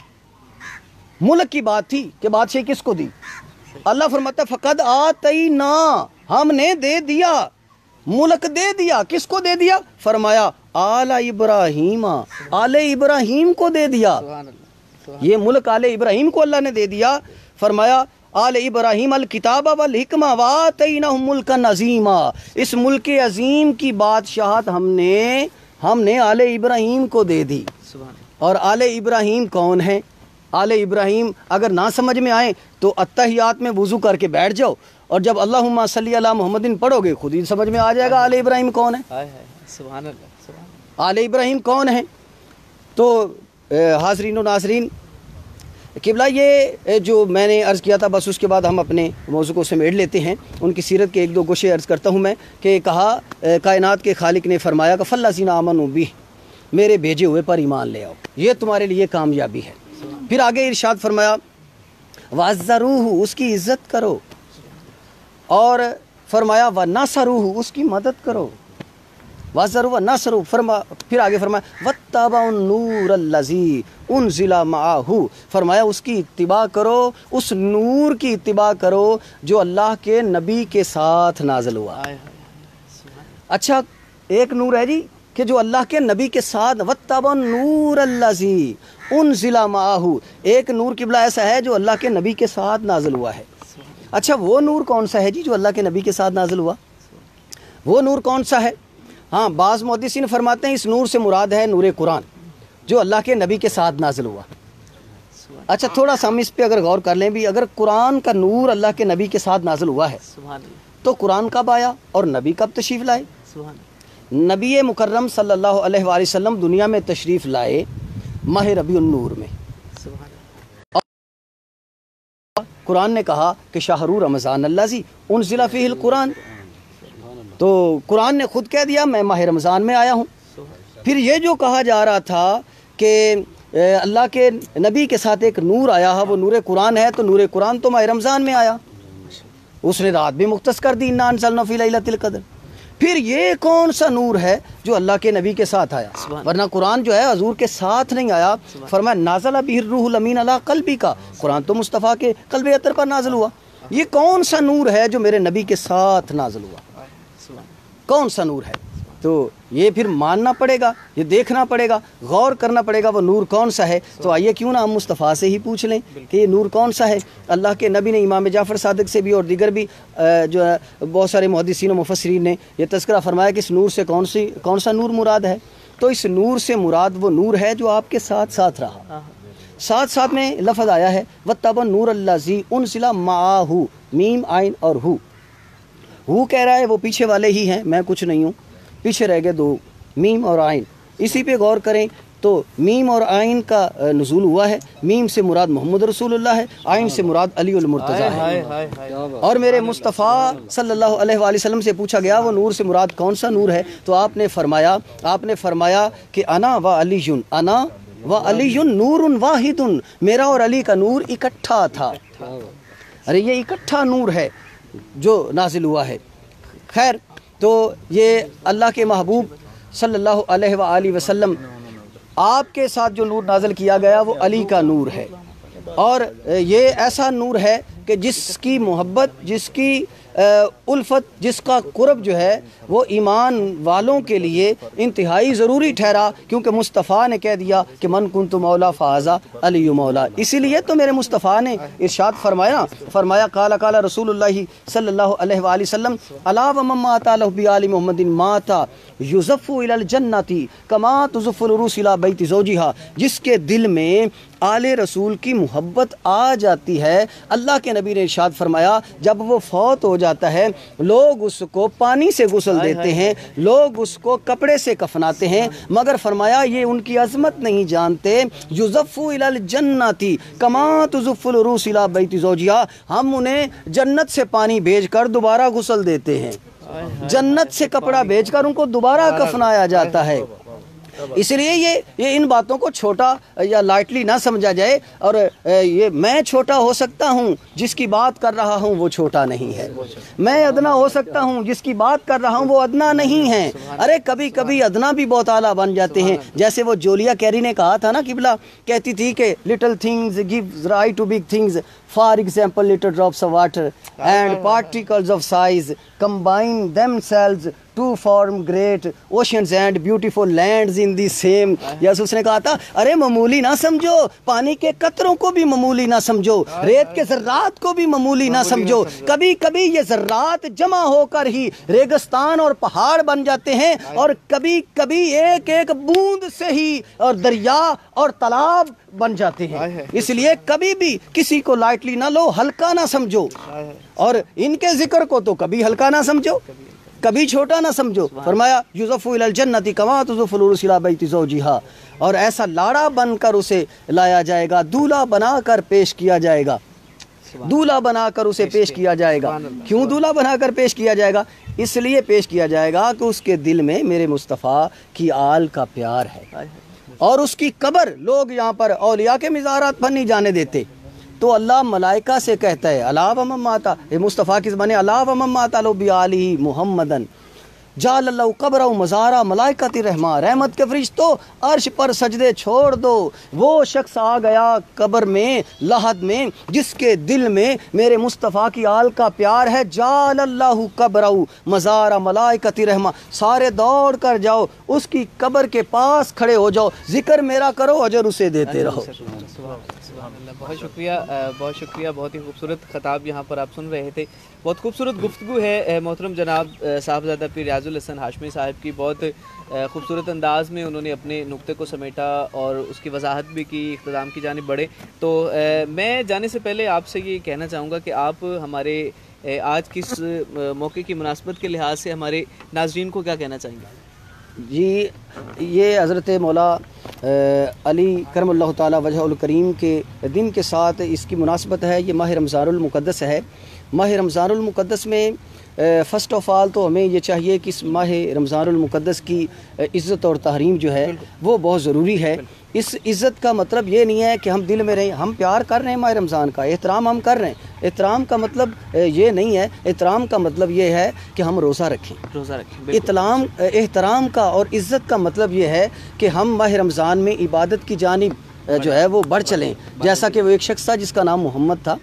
ملک کی بات تھی کہ بادشاہی کس کو دی؟ اللہ فرماتا ہے فقد آتینا، ہم نے دے دیا، ملک دے دیا۔ کس کو دے دیا؟ فرمایا آل ابراہیم، آل ابراہیم کو دے دیا، یہ ملک آل ابراہیم کو اللہ نے دے دیا۔ فرمایا آل ابراہیم الکتاب والحکمہ وآتیناہم ملکا عظیما، اس ملک عظیم کی بادشاہت ہم نے آل ابراہیم کو دے دی۔ اور آل ابراہیم کون ہے؟ آل ابراہیم اگر نہ سمجھ میں آئے تو اتحیات میں وضو کر کے بیٹھ جاؤ، اور جب اللہم صلی علی محمد پڑھو گے خود ہی سمجھ میں آ جائے گا آل ابراہیم کون ہے۔ سبحان اللہ، آل ابراہیم کون ہے؟ تو حاضرین و ناظرین، قبلہ یہ جو میں نے عرض کیا تھا، بس اس کے بعد ہم اپنے موضوع کو سمیٹ لیتے ہیں۔ ان کی سیرت کے ایک دو گوشے عرض کرتا ہوں میں، کہ کہا کائنات کے خالق نے فرمایا کہ فالذین آمنوا بہ، میرے بھیجے ہوئے پر ایمان لے آؤ، یہ تمہارے لیے کامیابی ہے۔ پھر آگے ارشاد فرمایا وَعَزَّرُوهُ، اس کی عزت کرو، اور فرمایا وَنَصَرُوهُ، اس کی مدد کرو، وَعَزَّرُوهُ وَنَصَرُوهُ، پھر آگے فرمایا وَاتَّبَعُوا النُّورَ الَّذِي أُنزِلَ مَعَهُ، فرمایا اس کی اتباع کرو، اس نور کی اتباع کرو جو اللہ کے نبی کے ساتھ نازل ہوا۔ اچھا ایک نور ہے جی کہ جو اللہ کے نبی کے ساتھ، وَاتَّبَعُوا النُّورَ الَّذِي أُنزِلَ مَعَهُ، ایک نور قبلہ ایسا ہے جو اللہ کے نبی کے ساتھ نازل ہوا ہے۔ اچھا وہ نور کون سا ہے جی جو اللہ کے نبی کے ساتھ نازل ہوا؟ وہ نور کون سا ہے؟ ہاں بعض محدثین فرماتے ہیں اس نور سے مراد ہے نور قرآن جو اللہ کے نبی کے ساتھ نازل ہوا۔ اچھا تھوڑا سا ہم اس پہ اگر غور کر لیں بھی، اگر قرآن کا نور اللہ کے نبی کے ساتھ نازل ہوا ہے تو قرآن کب آیا اور نبی کب تشریف لائے؟ نبی مکرم صلی اللہ علیہ وآلہ وسلم دنیا میں تشریف لائے ماہ ربیع النور میں۔ قرآن نے کہا کہ شہر رمضان الذی انزل فیہ القرآن، تو قرآن نے خود کہہ دیا میں ماہ رمضان میں آیا ہوں۔ پھر یہ جو کہا جا رہا تھا کہ اللہ کے نبی کے ساتھ ایک نور آیا ہے، وہ نور قرآن ہے، تو نور قرآن تو ماہ رمضان میں آیا، اس نے رات بھی مختص کر دی، انا انزلنا فی لیلۃ القدر۔ پھر یہ کون سا نور ہے جو اللہ کے نبی کے ساتھ آیا؟ ورنہ قرآن جو ہے حضور کے ساتھ نہیں آیا، فرمایا نازل بہ الروح الامین علی قلبی کا، قرآن تو مصطفیٰ کے قلب اطہر پر نازل ہوا۔ یہ کون سا نور ہے جو میرے نبی کے ساتھ نازل ہوا؟ کون سا نور ہے؟ تو یہ پھر ماننا پڑے گا، یہ دیکھنا پڑے گا، غور کرنا پڑے گا وہ نور کون سا ہے۔ تو آئیے کیوں نہ ہم مصطفیٰ سے ہی پوچھ لیں کہ یہ نور کون سا ہے۔ اللہ کے نبی نے امام جعفر صادق سے بھی اور دیگر بھی جو ہے بہت سارے محدثین و مفسرین نے یہ تذکرہ فرمایا کہ اس نور سے کون سا نور مراد ہے۔ تو اس نور سے مراد وہ نور ہے جو آپ کے ساتھ ساتھ رہا۔ ساتھ ساتھ میں لفظ آیا ہے وَاتَّبَعُوا النُّورَ الَّذِي أُنزِلَ مَعَهُ، میم عین اور ہو کہہ رہا ہے وہ پیچھے والے ہی ہیں، میں کچھ نہیں ہوں، پیچھے رہ گئے دو میم اور عین۔ اسی پہ غور کریں تو میم اور عین کا نزول ہوا ہے، میم سے مراد محمد رسول اللہ ہے، عین سے مراد علی المرتضیٰ ہے۔ اور میرے مصطفیٰ صلی اللہ علیہ وآلہ وسلم سے پوچھا گیا وہ نور سے مراد کون سا نور ہے، تو آپ نے فرمایا کہ انا و علی نور واحد، میرا اور علی کا نور اکٹھا تھا۔ ارے یہ اکٹھا نور ہے جو نازل ہوا ہے۔ خیر تو یہ اللہ کے محبوب صلی اللہ علیہ وآلہ وسلم آپ کے ساتھ جو نور نازل کیا گیا وہ علی کا نور ہے، اور یہ ایسا نور ہے کہ جس کی محبت، جس کی الفت، جس کا قرب جو ہے وہ ایمان والوں کے لیے انتہائی ضروری ٹھہرا، کیونکہ مصطفیٰ نے کہہ دیا کہ من کنت مولا فہذا علی مولا۔ اسی لیے تو میرے مصطفیٰ نے ارشاد فرمایا قال قال رسول اللہ صلی اللہ علیہ وآلہ وسلم الا ومن مات له بآل محمد مات یزف الی الجنۃ کما تزف العروس الی بیت زوجها، جس کے دل میں آل رسول کی محبت آ جاتی ہے، اللہ کے نبی نے ارشاد فرمایا جب وہ فوت ہو جاتا ہے لوگ اس کو پانی سے غسل دیتے ہیں، لوگ اس کو کپڑے سے کفناتے ہیں، مگر فرمایا یہ ان کی عظمت نہیں جانتے، یزف الی الجنۃ کما تزف العروس الی بیت زوجها، ہم انہیں جنت سے پانی بھیج کر دوبارہ غسل دیتے ہیں، جنت سے کپڑا بھیج کر ان کو دوبارہ کفنایا جاتا ہے۔ اس لیے یہ ان باتوں کو چھوٹا یا لائٹلی نہ سمجھا جائے، اور یہ میں چھوٹا ہو سکتا ہوں جس کی بات کر رہا ہوں وہ چھوٹا نہیں ہے، میں ادنا ہو سکتا ہوں جس کی بات کر رہا ہوں وہ ادنا نہیں ہے، ارے کبھی کبھی ادنا بھی بہت اعلیٰ بن جاتے ہیں، جیسے وہ جولیا کیری نے کہا تھا نا، قبلہ کہتی تھی کہ little things gives right to big things, for example little drops of water and particles of size combine themselves to form great oceans and beautiful lands in the same۔ یس اس نے کہا تھا ارے معمولی نہ سمجھو، پانی کے قطروں کو بھی معمولی نہ سمجھو، ریت کے ذرات کو بھی معمولی نہ سمجھو، کبھی کبھی یہ ذرات جمع ہو کر ہی ریگستان اور پہاڑ بن جاتے ہیں، اور کبھی کبھی ایک ایک بوند سے ہی اور دریا اور تالاب بن جاتے ہیں۔ اس لیے کبھی بھی کسی کو لائٹلی نہ لو، ہلکا نہ سمجھو، اور ان کے ذکر کو تو کبھی ہلکا نہ سمجھو، کبھی چھوٹا نہ سمجھو۔ فرمایا یزف الی الجنۃ کما تزف العروس الی بیت زوجها، اور ایسا لاڑا بن کر اسے لایا جائے گا، دولہا بنا کر پیش کیا جائے گا، دولہا بنا کر اسے پیش کیا جائے گا۔ کیوں دولہا بنا کر پیش کیا جائے گا؟ اس لیے پیش کیا جائے گا کہ اس کے دل میں میرے مصطفیٰ کی آل کا پیار ہے، اور اس کی قبر لوگ یہاں پر اولیاء کے مزارات پر نہیں جانے دیتے، تو اللہ ملائکہ سے کہتا ہے الا ومن مات، مصطفیٰ کی زبان الا ومن مات لو بعلی محمدن جعل اللہ قبرہ مزارہ ملائکۃ الرحمٰن، رحمت کے فرشتوں عرش پر سجدے چھوڑ دو، وہ شخص آ گیا قبر میں لحد میں جس کے دل میں میرے مصطفیٰ کی آل کا پیار ہے، جعل اللہ قبرہ مزارہ ملائکۃ الرحمٰن، سارے دوڑ کر جاؤ اس کی قبر کے پاس کھڑے ہو جاؤ، ذکر میرا کرو، اجر اسے دیتے رہو۔ بہت شکریہ، بہت شکریہ، بہت ہی خوبصورت خطاب یہاں پر آپ سن رہے تھے، بہت خوبصورت گفتگو ہے۔ محترم جناب صاحبزادہ پیر ریاض الحسن ہاشمی صاحب کی بہت خوبصورت انداز میں انہوں نے اپنے نقطے کو سمیٹا اور اس کی وضاحت بھی کی، اختتام کی جانب بڑھے۔ تو میں جانے سے پہلے آپ سے یہ کہنا چاہوں گا کہ آپ ہمارے آج کی اس موقع کی مناسبت کے لحاظ سے ہمارے ناظرین کو کیا کہنا چاہیں گے؟ جی، یہ حضرت مولا علی کرم اللہ تعالیٰ وجہ الکریم کے دن کے ساتھ اس کی مناسبت ہے، یہ ماہ رمضان المقدس ہے۔ ماہ رمضان المقدس میں فرسٹ آف آل تو ہمیں یہ چاہیے کہ اس ماہ رمضان المقدس کی عزت اور تحریم جو ہے وہ بہت ضروری ہے۔ اس عزت کا مطلب یہ نہیں ہے کہ ہم دل میں رہیں، ہم پیار کر رہے ہیں ماہ رمضان کا، احترام ہم کر رہے ہیں، احترام کا مطلب یہ نہیں ہے، احترام کا مطلب یہ ہے کہ ہم روزہ رکھیں، احترام کا اور عزت کا مطلب یہ ہے کہ ہم ماہ رمضان میں عبادت کی جانب جو ہے وہ بڑھ چلیں۔ جیسا کہ وہ ایک شخص تھا جس کا نام محمد تھا،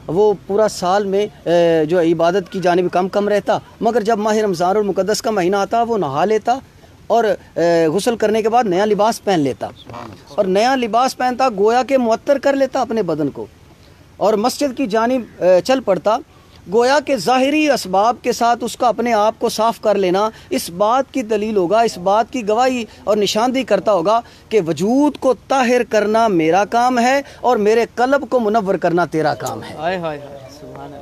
وہ پورا سال میں جو عبادت کی جانب کم رہتا، مگر جب ماہ رمضان المقدس کا مہینہ آتا وہ نہا لیتا اور غسل کرنے کے بعد نیا لباس پہن لیتا، اور نیا لباس پہنتا گویا کہ معطر کر لیتا اپنے بدن کو، اور مسجد کی جانب چل پڑتا، گویا کہ ظاہری اسباب کے ساتھ اس کا اپنے آپ کو صاف کر لینا اس بات کی دلیل ہوگا، اس بات کی گواہی اور نشاندہی کرتا ہوگا کہ وجود کو طاہر کرنا میرا کام ہے اور میرے قلب کو منور کرنا تیرا کام ہے۔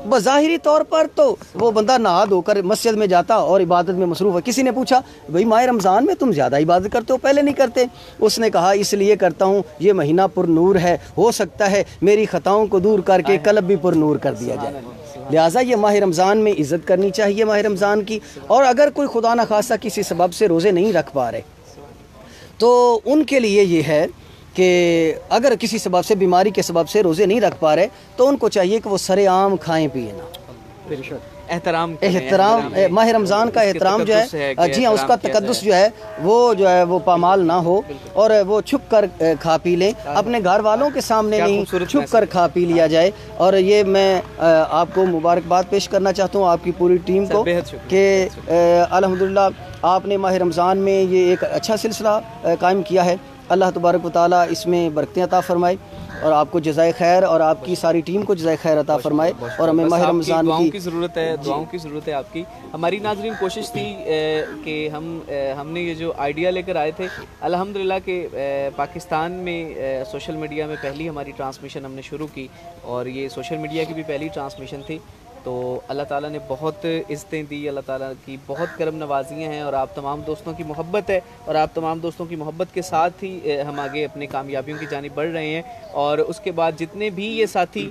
بظاہری طور پر تو وہ بندہ نہا دھو کر مسجد میں جاتا اور عبادت میں مصروف ہے۔ کسی نے پوچھا بھئی ماہ رمضان میں تم زیادہ عبادت کرتے ہو، پہلے نہیں کرتے؟ اس نے کہا اس لیے کرتا ہوں یہ مہینہ پر نور ہے، ہو سکتا ہے میری خطاؤں کو دور کر کے قلب بھی پر نور کر دیا جائے، لہٰذا یہ ماہ رمضان میں عزت کرنی چاہیے ماہ رمضان کی۔ اور اگر کوئی خدا نخواستہ کسی سبب سے روزے نہیں رکھ پا رہے تو ان کے لیے یہ ہے کہ اگر کسی سبب سے، بیماری کے سبب سے روزے نہیں رکھ پا رہے تو ان کو چاہیے کہ وہ سرے عام کھائیں پیئیں نا۔ احترام ماہ رمضان کا احترام جو ہے جی ہاں اس کا تقدس جو ہے وہ پامال نہ ہو اور وہ چھپ کر کھا پی لیں، اپنے گھر والوں کے سامنے نہیں چھپ کر کھا پی لیا جائے۔ اور یہ میں آپ کو مبارکباد پیش کرنا چاہتا ہوں آپ کی پوری ٹیم کو کہ الحمدللہ آپ نے ماہ رمضان میں یہ ایک اچھا سلسلہ قائم کیا ہے۔ اللہ تبارک و تعالیٰ اس میں برکتیں عطا فرمائے اور آپ کو جزائے خیر اور آپ کی ساری ٹیم کو جزائے خیر عطا فرمائے، اور ہمیں ماہ رمضان دعاؤں کی ضرورت ہے، دعاؤں کی ضرورت ہے آپ کی۔ ہماری ناظرین کوشش تھی کہ ہم نے یہ جو آئیڈیا لے کر آئے تھے الحمدللہ کہ پاکستان میں سوشل میڈیا میں پہلی ہماری ٹرانسمیشن ہم نے شروع کی، اور یہ سوشل میڈیا کی بھی پہلی ٹرانسمیشن تھی، تو اللہ تعالیٰ نے بہت عزتیں دی، اللہ تعالیٰ کی بہت کرم نوازیاں ہیں، اور آپ تمام دوستوں کی محبت ہے، اور آپ تمام دوستوں کی محبت کے ساتھ ہی ہم آگے اپنے کامیابیوں کی جانب بڑھ رہے ہیں۔ اور اس کے بعد جتنے بھی یہ ساتھی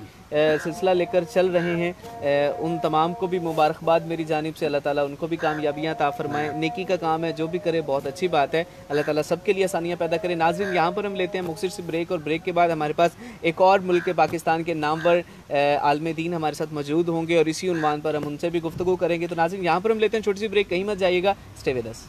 سلسلہ لے کر چل رہے ہیں ان تمام کو بھی مبارکباد میری جانب سے، اللہ تعالیٰ ان کو بھی کامیابیاں عطا فرمائیں۔ نیکی کا کام ہے، جو بھی کرے بہت اچھی بات ہے، اللہ تعالیٰ سب کے لیے آسانیاں پیدا کرے۔ ناظرین یہاں پر ہم لیتے ہیں مختصر سی بریک، اور بریک کے بعد ہمارے پاس ایک اور ملک پاکستان کے نامور عالم دین ہمارے ساتھ موجود ہوں گے، اور اسی عنوان پر ہم ان سے بھی گفتگو کریں گے۔ تو ناظرین یہاں پر ہم لیتے ہیں چھوٹی سی بریک، کہیں مت جائیے گا، اسٹے ود اس۔